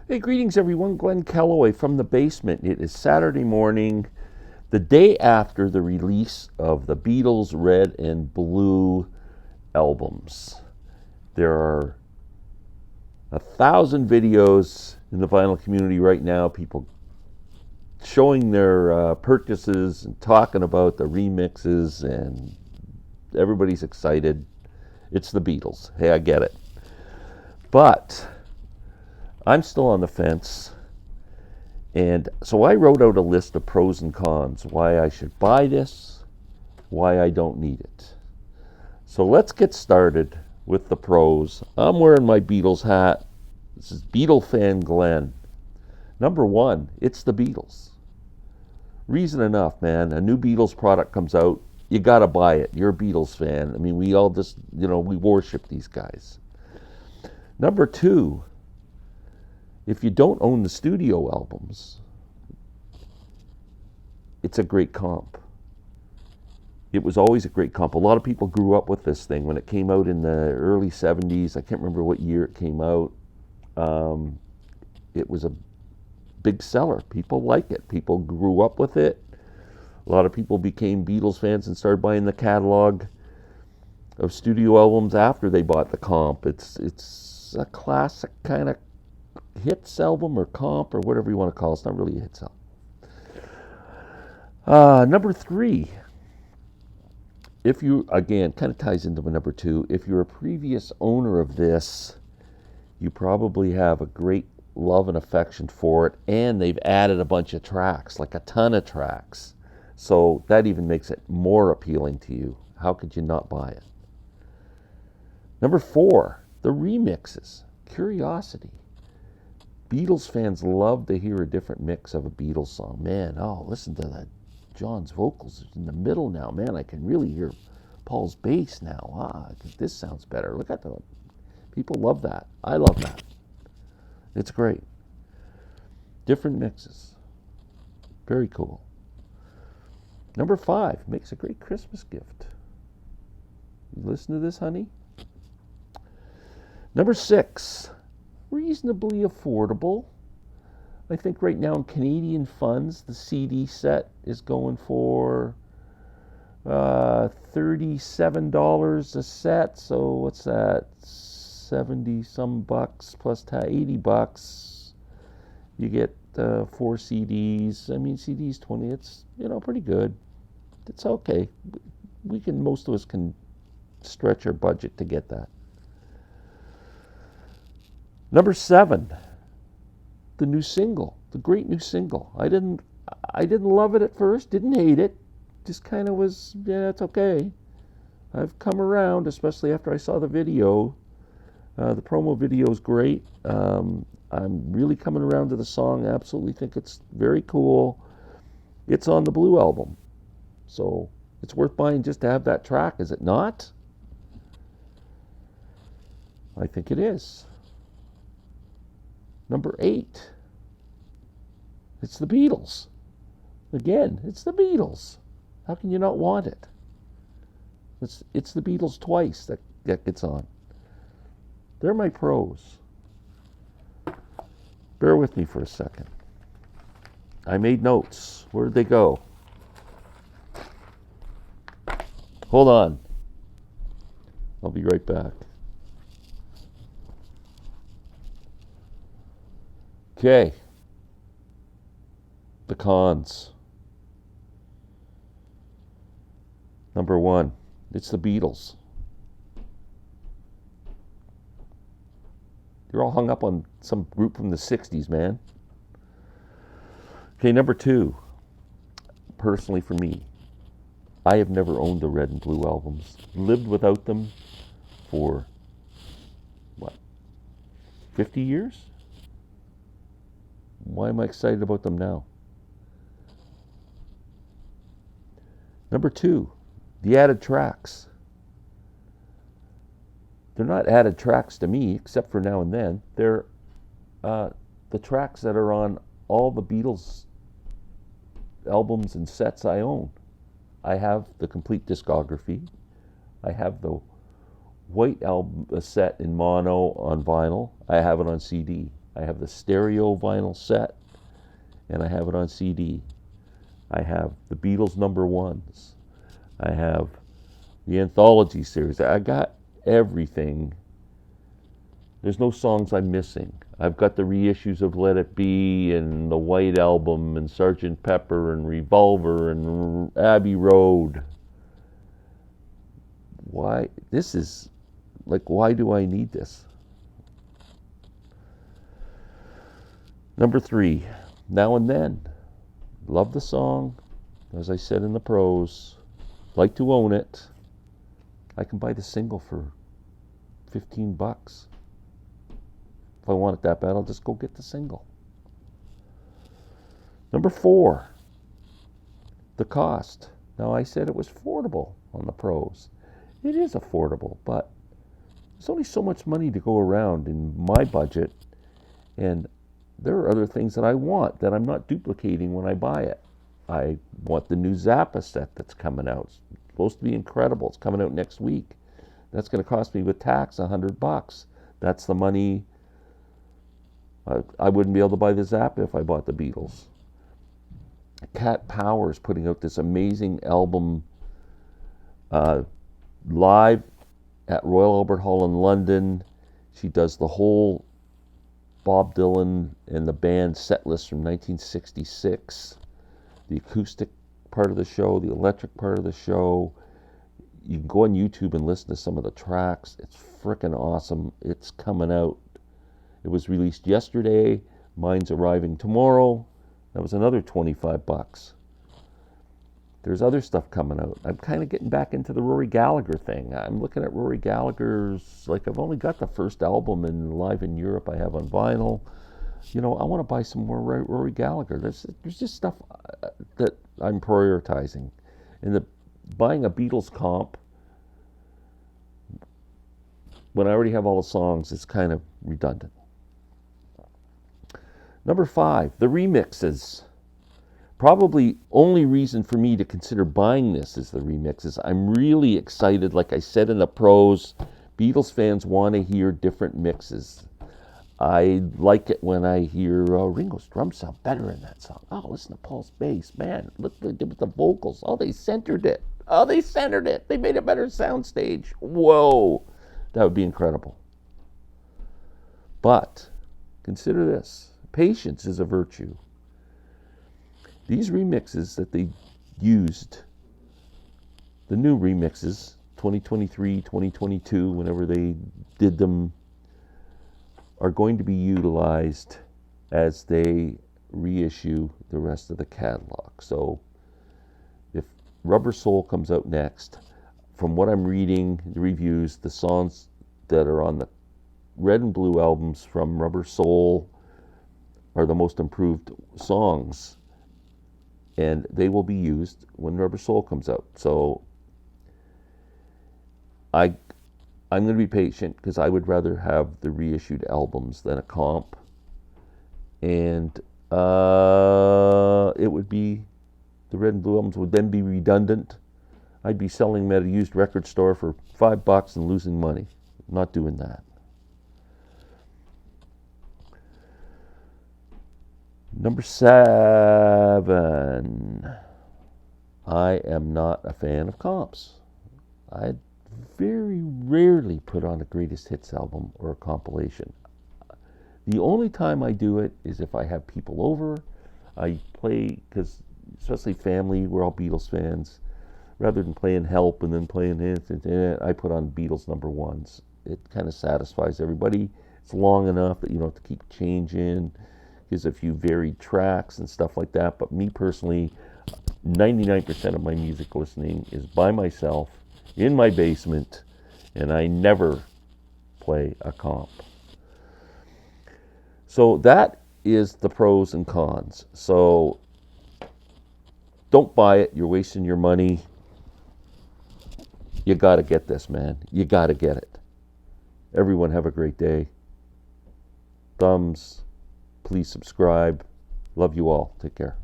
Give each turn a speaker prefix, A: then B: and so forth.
A: Hey, greetings everyone. Glenn Kellaway from the basement. It is Saturday morning, the day after the release of the Beatles Red and Blue albums. There are 1,000 videos in the vinyl community right now, people showing their purchases and talking about the remixes, and everybody's excited. It's the Beatles. Hey, I get it. But I'm still on the fence. And so I wrote out a list of pros and cons, why I should buy this, why I don't need it. So let's get started with the pros. I'm wearing my Beatles hat. This is Beatle fan Glenn. Number one, it's the Beatles. Reason enough, man. A new Beatles product comes out, you gotta buy it. You're a Beatles fan. I mean, we all just, we worship these guys. Number two, if you don't own the studio albums, it's a great comp. It was always a great comp. A lot of people grew up with this thing when it came out in the early 70s. I can't remember what year it came out. It was a big seller. People like it. People grew up with it. A lot of people became Beatles fans and started buying the catalog of studio albums after they bought the comp. It's a classic kind of hits album or comp or whatever you want to call it. It's not really a hits album. Number three, if you, again, kind of ties into number two, if you're a previous owner of this, you probably have a great love and affection for it, and they've added a bunch of tracks, like a ton of tracks. So that even makes it more appealing to you. How could you not buy it? Number four, the remixes. Curiosity. Beatles fans love to hear a different mix of a Beatles song. Man, listen to that. John's vocals in the middle now. Man, I can really hear Paul's bass now. This sounds better. Look at that. People love that. I love that. It's great. Different mixes. Very cool. Number five, makes a great Christmas gift. You listen to this, honey? Number six, reasonably affordable. I think right now in Canadian funds, the CD set is going for $37 a set. So what's that? 70 some bucks plus $80. You get 4 CDs. I mean, CDs 20. It's pretty good. It's okay. Most of us can stretch our budget to get that. Number seven, the new single, the great new single. I didn't love it at first, didn't hate it, just kind of was, yeah, it's okay. I've come around, especially after I saw the video. The promo video is great. I'm really coming around to the song. I absolutely think it's very cool. It's on the Blue album, so it's worth buying just to have that track, is it not? I think it is. Number eight, it's the Beatles. Again, it's the Beatles. How can you not want it? It's the Beatles twice that gets on. They're my pros. Bear with me for a second. I made notes. Where did they go? Hold on. I'll be right back. Okay. The cons. Number one, it's the Beatles. You're all hung up on some group from the 60s, man. Okay, number two, personally for me, I have never owned the Red and Blue albums. Lived without them for, 50 years? Why am I excited about them now? Number two, the added tracks. They're not added tracks to me, except for now and then. They're the tracks that are on all the Beatles albums and sets I own. I have the complete discography. I have the White album set in mono on vinyl. I have it on CD. I have the stereo vinyl set, and I have it on CD. I have the Beatles number ones. I have the anthology series. I got everything. There's no songs I'm missing. I've got the reissues of Let It Be and the White Album and Sgt. Pepper and Revolver and Abbey Road. Why? This is like, why do I need this? Number 3, Now and Then. Love the song. As I said in the pros, like to own it. I can buy the single for $15. If I want it that bad, I'll just go get the single. Number 4, the cost. Now, I said it was affordable on the pros. It is affordable, but there's only so much money to go around in my budget, and there are other things that I want that I'm not duplicating when I buy it. I want the new Zappa set that's coming out. It's supposed to be incredible. It's coming out next week. That's going to cost me with tax $100. That's the money. I wouldn't be able to buy the Zappa if I bought the Beatles. Cat Power's putting out this amazing album live at Royal Albert Hall in London. She does the whole Bob Dylan and the band set list from 1966. The acoustic part of the show, the electric part of the show. You can go on YouTube and listen to some of the tracks. It's freaking awesome. It's coming out. It was released yesterday. Mine's arriving tomorrow. That was another $25. There's other stuff coming out. I'm kind of getting back into the Rory Gallagher thing. I'm looking at Rory Gallagher's, like, I've only got the first album in Live in Europe I have on vinyl. You know, I want to buy some more Rory Gallagher. There's just stuff that I'm prioritizing. And buying a Beatles comp, when I already have all the songs, is kind of redundant. Number 5, the remixes. Probably only reason for me to consider buying this is the remixes. I'm really excited. Like I said in the pros, Beatles fans want to hear different mixes. I like it when I hear Ringo's drums sound better in that song. Oh, listen to Paul's bass. Man, look what they did with the vocals. Oh, they centered it. Oh, they centered it. They made a better soundstage. Whoa. That would be incredible. But consider this. Patience is a virtue. These remixes that they used, the new remixes, 2023, 2022, whenever they did them, are going to be utilized as they reissue the rest of the catalog. So if Rubber Soul comes out next, from what I'm reading, the reviews, the songs that are on the Red and Blue albums from Rubber Soul are the most improved songs, and they will be used when Rubber Soul comes out. So I'm going to be patient because I would rather have the reissued albums than a comp, and it would be, the Red and Blue albums would then be redundant. I'd be selling them at a used record store for $5 and losing money. I'm not doing that. Number 7, I am not a fan of comps. I very rarely put on a greatest hits album or a compilation. The only time I do it is if I have people over. I play, because especially family, we're all Beatles fans. Rather than playing Help and then playing it, I put on Beatles number ones. It kind of satisfies everybody. It's long enough that you don't have to keep changing. Gives a few varied tracks and stuff like that. But me personally, 99% of my music listening is by myself in my basement, and I never play a comp. So that is the pros and cons. So don't buy it. You're wasting your money. You got to get this, man. You got to get it. Everyone have a great day. Thumbs. Please subscribe. Love you all. Take care.